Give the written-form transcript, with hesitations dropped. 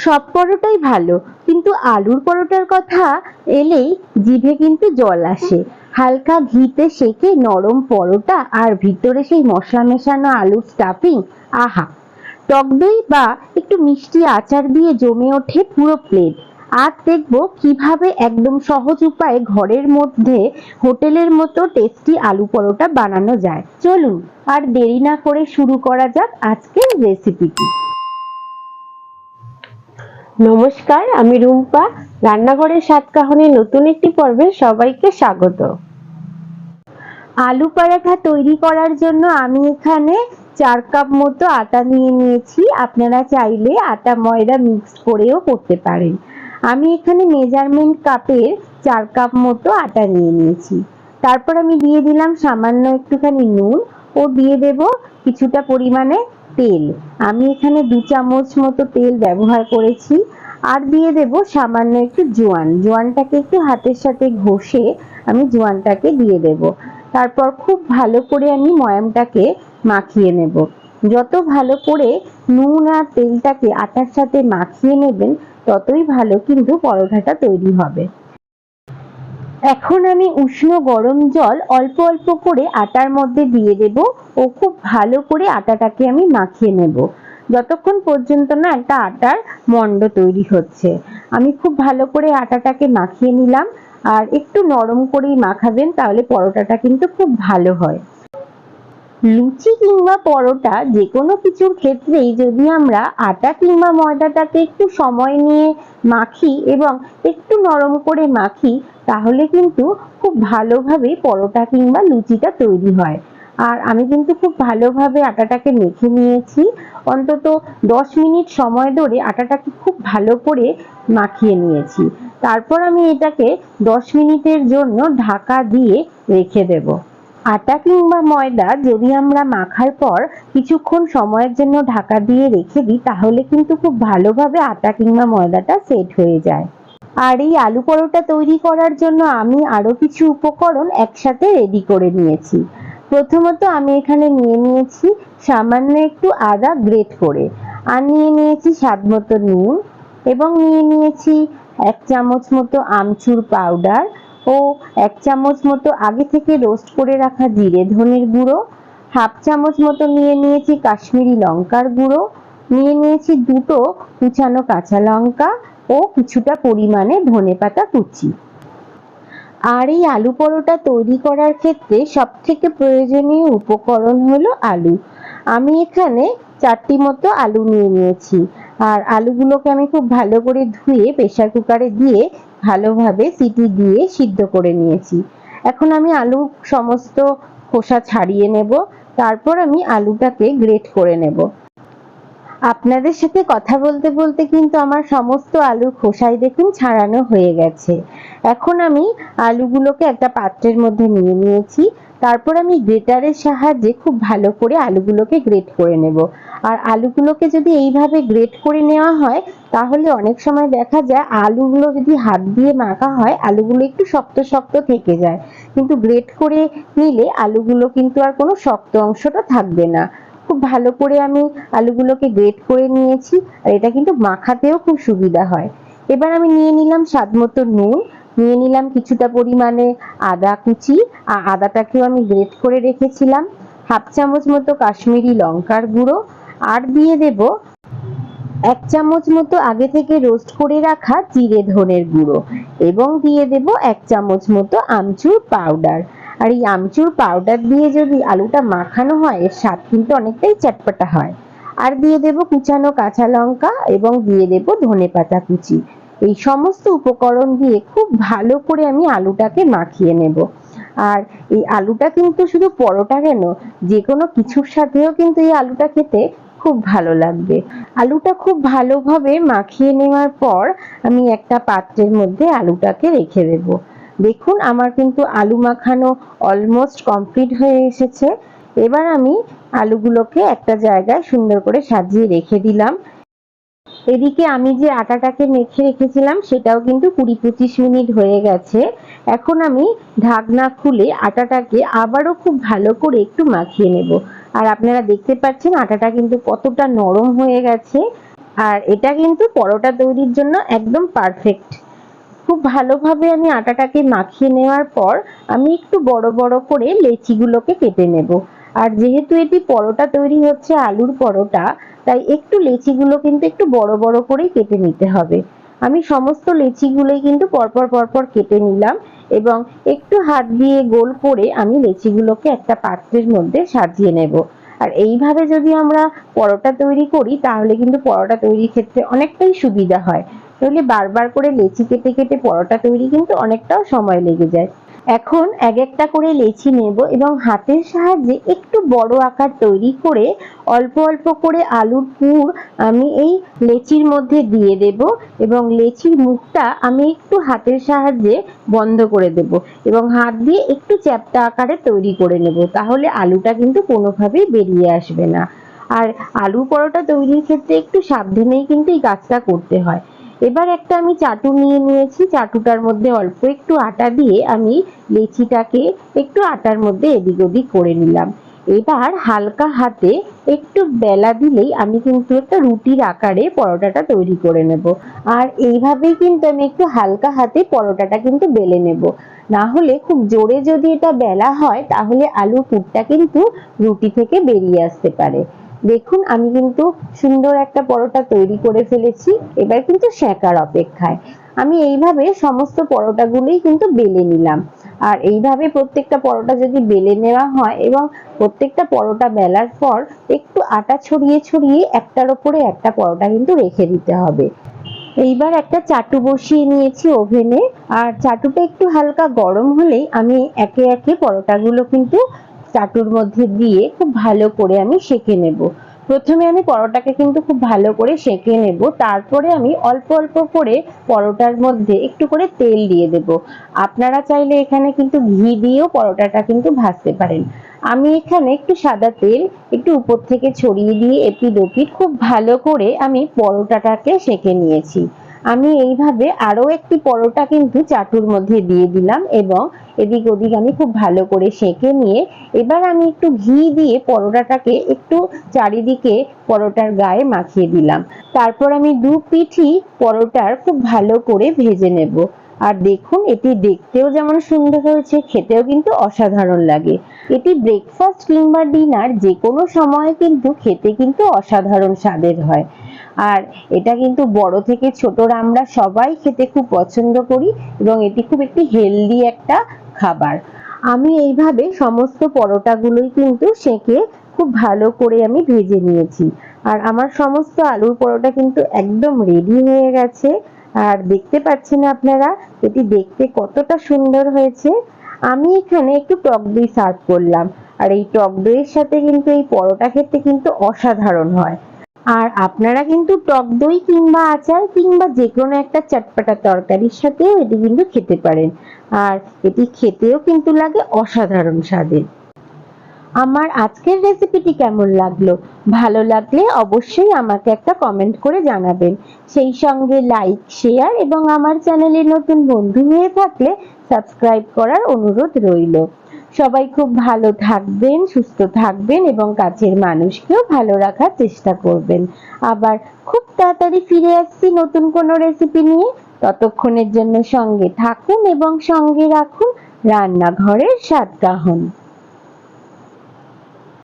সব পরোটাই ভালো, কিন্তু আলুর পরোটার কথা এলেই জিভে কিন্তু জল আসে। হালকা ঘিতে সেকে নরম পরোটা আর ভিতরে সেই মশলা মেশানো আলুর স্টাফিং, আহা! টক দই বা একটু মিষ্টি আচার দিয়ে জমে ওঠে পুরো প্লেট। আজ দেখবো কিভাবে একদম সহজ উপায়ে ঘরের মধ্যে হোটেলের মতো টেস্টি আলু পরোটা বানানো যায়। চলুন আর দেরি না করে শুরু করা যাক আজকের রেসিপিটি। নমস্কার, আমি রুম্পা। রান্নাঘরের স্বাদ কাহনের নতুন একটি পর্বে সবাইকে স্বাগত। আলু পরাঠা তৈরি করার জন্য আমি এখানে 4 কাপ মতো আটা নিয়ে নিয়েছি। আপনারা চাইলে আটা ময়দা মিক্স করেও করতে পারেন। আমি এখানে মেজারমেন্ট কাপের 4 কাপ মতো আটা নিয়ে নিয়েছি। তারপর আমি দিয়ে দিলাম সামান্য একটুখানি নুন ও দিয়ে দেব কিছুটা পরিমাণে তেল। আমি এখানে 2 চামচ মতো তেল ব্যবহার করেছি। আর দিয়ে দেব সামান্য একটু জোয়ান। জোয়ানটাকে একটু হাতের সাথে ঘষে আমি জোয়ানটাকে দিয়ে দেব। তারপর খুব ভালো করে আমি ময়ামটাকে মাখিয়ে নেব। যত ভালো করে নুন আর তেলটাকে আটার সাথে মাখিয়ে নেবেন ততই ভালো কিন্তু পরোটাটা তৈরি হবে। এখন আমি উষ্ণ গরম জল অল্প অল্প করে আটার মধ্যে দিয়ে দেব ও খুব ভালো করে আটাটাকে আমি মাখিয়ে নেব, যতক্ষণ পর্যন্ত না একটা আটার মন্ড তৈরি হচ্ছে। আমি খুব ভালো করে আটাটাকে মাখিয়ে নিলাম। আর একটু নরম করেই মাখাবেন, তাহলে পরোটাটা কিন্তু খুব ভালো হয়। লুচি কিংবা পরোটা যে কোনো কিছুর ক্ষেত্রেই যদি আমরা আটা কিংবা ময়দাটাকে একটু সময় নিয়ে মাখি এবং একটু নরম করে মাখি, তাহলে কিন্তু খুব ভালোভাবে পরোটা কিংবা লুচিটা তৈরি হয়। আর আমি কিন্তু খুব ভালোভাবে আটাটাকে মেখে নিয়েছি। অন্তত 10 মিনিট সময় ধরে আটাটাকে খুব ভালো করে মাখিয়ে নিয়েছি। তারপর আমি এটাকে 10 মিনিটের জন্য ঢাকা দিয়ে রেখে দেব। আটা কিংবা ময়দা যদি আমরা মাখার পর কিছুক্ষণ সময়ের জন্য ঢাকা দিয়ে রেখে দিই, তাহলে কিন্তু খুব ভালোভাবে আটা কিংবা ময়দাটা সেট হয়ে যায়। আর এই আলু পরোটা তৈরি করার জন্য আমি আরো কিছু উপকরণ একসাথে রেডি করে নিয়েছি। প্রথমত আমি এখানে নিয়ে নিয়েছি সামান্য একটু আদা গ্রেট করে, আর নিয়ে নিয়েছি স্বাদ মতো নুন, এবং নিয়ে নিয়েছি 1 চামচ মতো আমচুর পাউডার ও 1 চামচ মতো আগে থেকে রোস্ট করে রাখা জিরে ধনের গুঁড়ো, 1/2 চামচ মতো নিয়ে নিয়েছি কাশ্মীরি লঙ্কার গুঁড়ো, নিয়ে নিয়েছি 2টো কুচানো কাঁচা লঙ্কা ও কিছুটা পরিমাণে ধনেপাতা কুচি। আর এই আলু পরোটা তৈরি করার ক্ষেত্রে সবথেকে প্রয়োজনীয় উপকরণ হলো আলু। আমি এখানে 4টি মতো আলু নিয়ে নিয়েছি। আর আলুগুলোকে আমি খুব ভালো করে ধুয়ে প্রেসার কুকারে দিয়ে ভালোভাবে সিটি দিয়ে সিদ্ধ করে নিয়েছি। এখন আমি আলু সমস্ত খোসা ছাড়িয়ে নেব। তারপর আমি আলুটাকে গ্রেট করে নেব। আপনাদের সাথে কথা বলতে বলতে কিন্তু আমার সমস্ত আলুর খোসাই দেখুন ছাড়ানো হয়ে গেছে। এখন আমি আলুগুলোকে একটা পাত্রের মধ্যে নিয়ে নিয়েছি। তারপর আমি গ্রেটারের সাহায্যে খুব ভালো করে আলুগুলোকে গ্রেট করে নেব। আর আলুগুলোকে যদি এইভাবে গ্রেট করে নেওয়া হয়, তাহলে অনেক সময় দেখা যায় আলুগুলো যদি হাত দিয়ে মাখা হয় আলুগুলো একটু শক্ত শক্ত থেকে যায়, কিন্তু গ্রেট করে নিলে আলুগুলো কিন্তু আর কোনো শক্ত অংশটা থাকবে না। খুব ভালো করে আমি আলুগুলোকে গ্রেট করে নিয়েছি, আর এটা কিন্তু মাখাতেও খুব সুবিধা হয়। এবার আমি নিয়ে নিলাম স্বাদ মতো নুন, নিয়ে নিলাম কিছুটা পরিমাণে আদা কুচি, আর আদাটাকেও আমি গ্রেট করে রেখেছিলাম, 1/2 চামচ মতো কাশ্মীরি লঙ্কার গুঁড়ো, আর দিয়ে দেব 1 চামচ মতো আগে থেকে রোস্ট করে রাখা জিরে ধনের গুঁড়ো, এবং দিয়ে দেব 1 চামচ মতো আমচুর পাউডার। আর এই আমচুর পাউডার দিয়ে যদি আলুটা মাখানো হয় এর স্বাদ কিন্তু অনেকটাই চটপটা হয়। আর দিয়ে দেব কুচানো কাঁচা লঙ্কা এবং দিয়ে দেব ধনেপাতা কুচি। এই সমস্ত উপকরণ দিয়ে খুব ভালো করে আমি আলুটাকে মাখিয়ে নেব। আর এই আলুটা কিন্তু শুধু পরোটা কেন, যে কোনো কিছুর সাথেও কিন্তু এই আলুটা খেতে খুব ভালো লাগবে। আলুটা খুব ভালোভাবে মাখিয়ে নেওয়ার পর আমি একটা পাত্রের মধ্যে আলুটাকে রেখে দেব। দেখুন আমার কিন্তু আলু মাখানো অলমোস্ট কমপ্লিট হয়ে এসেছে। এবার আমি আলুগুলোকে একটা জায়গায় সুন্দর করে সাজিয়ে রেখে দিলাম। এদিকে আমি যে আটাটাকে মেখে রেখেছিলাম সেটাও কিন্তু 20-25 মিনিট হয়ে গেছে। এখন আমি ঢাকনা খুলে আটাটাকে আবারও খুব ভালো করে একটু মাখিয়ে নেব। আর আপনারা দেখতে পাচ্ছেন আটাটা কিন্তু কতটা নরম হয়ে গেছে। আর এটা কিন্তু পরোটা তৈরির জন্য একদম পারফেক্ট। খুব ভালোভাবে আমি আটাটাকে মাখিয়ে নেওয়ার পর আমি একটু বড় বড় করে লেচিগুলোকে কেটে নেব। আর যেহেতু এটি পরোটা তৈরি হচ্ছে আলুর পরোটা, তাই একটু লেচিগুলো কিন্তু একটু বড় বড় করেই কেটে নিতে হবে। আমি সমস্ত লেচিগুলোই কিন্তু পরপর পরপর কেটে নিলাম এবং একটু হাত দিয়ে গোল করে আমি লেচিগুলোকে একটা পাত্রের মধ্যে সাজিয়ে নেব। আর এইভাবে যদি আমরা পরোটা তৈরি করি তাহলে কিন্তু পরোটা তৈরির ক্ষেত্রে অনেকটাই সুবিধা হয়। নইলে বারবার করে লেচি কেটে কেটে পরোটা তৈরি কিন্তু অনেকটাও সময় লেগে যায়। এখন এক একটা করে লেচি নেব এবং হাতের সাহায্যে একটু বড় আকার তৈরি করে অল্প অল্প করে আলুর পুর আমি এই লেচির মধ্যে দিয়ে দেব এবং লেচির মুখটা আমি একটু হাতের সাহায্যে বন্ধ করে দেব এবং হাত দিয়ে একটু চ্যাপ্টা আকারে তৈরি করে নেব, তাহলে আলুটা কিন্তু কোনোভাবেই বেরিয়ে আসবে না। আর আলু পরোটা তৈরির ক্ষেত্রে একটু সাবধানেই কিন্তু এই কাজটা করতে হয়। এবার একটা আমি চাটু নিয়ে নিয়েছি, চাটুটার মধ্যে অল্প একটু আটা দিয়ে আমি লেচিটাকে একটু আটার মধ্যে এদিক ওদিক করে নিলাম। এবার হালকা হাতে একটু বেলা দিলেই আমি কিন্তু একটা রুটির আকারে পরোটাটা তৈরি করে নেব। আর এইভাবেই কিন্তু আমি একটু হালকা হাতে পরোটাটা কিন্তু বেলে নেব, না হলে খুব জোরে যদি এটা বেলা হয় তাহলে আলুর পুরটা কিন্তু রুটি থেকে বেরিয়ে আসতে পারে। দেখুন আমি কিন্তু সুন্দর একটা পরোটা তৈরি করে ফেলেছি, এবার কিন্তু সেঁকার অপেক্ষায়। আমি এইভাবে সমস্ত পরোটাগুলোই কিন্তু বেলে নিলাম। আর এইভাবে প্রত্যেকটা পরোটা যদি বেলে নেওয়া হয় এবং প্রত্যেকটা পরোটা বেলার পর একটু আটা ছড়িয়ে ছড়িয়ে একটার ওপরে একটা পরোটা কিন্তু রেখে দিতে হবে। এইবার একটা চাটু বসিয়ে নিয়েছি ওভেনে, আর চাটুটা একটু হালকা গরম হলেই আমি একে একে পরোটাগুলো কিন্তু চাটুর মধ্যে দিয়ে খুব ভালো করে আমি সেঁকে নেব। প্রথমে আমি পরোটাকে কিন্তু খুব ভালো করে সেঁকে নেব, তারপরে আমি অল্প অল্প করে পরোটার মধ্যে একটু করে তেল দিয়ে দেব। আপনারা চাইলে এখানে কিন্তু ঘি দিয়েও পরোটাটা কিন্তু ভাজতে পারেন। আমি এখানে একটু সাদা তেল একটু উপর থেকে ছড়িয়ে দিয়ে এপিঠ ওপিঠ খুব ভালো করে আমি পরোটাটাকে সেঁকে নিয়েছি। আমি এইভাবে আরো একটি পরোটা কিন্তু চাটুর মধ্যে দিয়ে দিলাম এবং এদিক ওদিক আমি খুব ভালো করে সেঁকে নিয়ে এবার আমি একটু ঘি দিয়ে পরোটাটাকে একটু চারিদিকে পরোটার গায়ে মাখিয়ে দিলাম। তারপর আমি দু পিঠই পরোটার খুব ভালো করে ভেজে নেব। আর দেখুন এটি দেখতেও যেমন সুন্দর হয়েছে, খেতেও কিন্তু অসাধারণ লাগে। এটি ব্রেকফাস্ট কিংবা ডিনার যে কোনো সময়ে কিন্তু খেতে কিন্তু অসাধারণ স্বাদের হয়। আর এটা কিন্তু বড় থেকে ছোটরা আমরা সবাই খেতে খুব পছন্দ করি এবং এটি খুব একটি হেলদি একটা খাবার। আমি এইভাবে সমস্ত পরোটাগুলোই কিন্তু সেঁকে খুব ভালো করে আমি ভেজে নিয়েছি। আর আমার সমস্ত আলুর পরোটা কিন্তু একদম রেডি হয়ে গেছে। আর দেখতে পাচ্ছেন আপনারা এটি দেখতে কতটা সুন্দর হয়েছে। আমি এখানে একটু টক দই সার্ভ করলাম, আর এই টক দইয়ের সাথে কিন্তু এই পরোটা খেতে কিন্তু অসাধারণ হয়। আর আপনারা কিন্তু টক দই কিংবা আচার কিংবা যে কোনো একটা চটপটা তরকারির সাথেও এটি কিন্তু খেতে পারেন। আর এটি খেতেও কিন্তু লাগে অসাধারণ স্বাদের। আমার আজকের রেসিপিটি কেমন লাগলো? ভালো লাগলে অবশ্যই আমাকে একটা কমেন্ট করে জানাবেন। সেই সঙ্গে লাইক, শেয়ার এবং আমার চ্যানেলে নতুন বন্ধু হয়ে থাকলে সাবস্ক্রাইব করার অনুরোধ রইল। সবাই খুব ভালো থাকবেন, সুস্থ থাকবেন এবং কাছের মানুষকেও ভালো রাখার চেষ্টা করবেন। আবার খুব তাড়াতাড়ি ফিরে আসছি নতুন কোনো রেসিপি নিয়ে। ততক্ষণের জন্য সঙ্গে থাকুন এবং সঙ্গে রাখুন রান্নাঘরের স্বাদকাহন।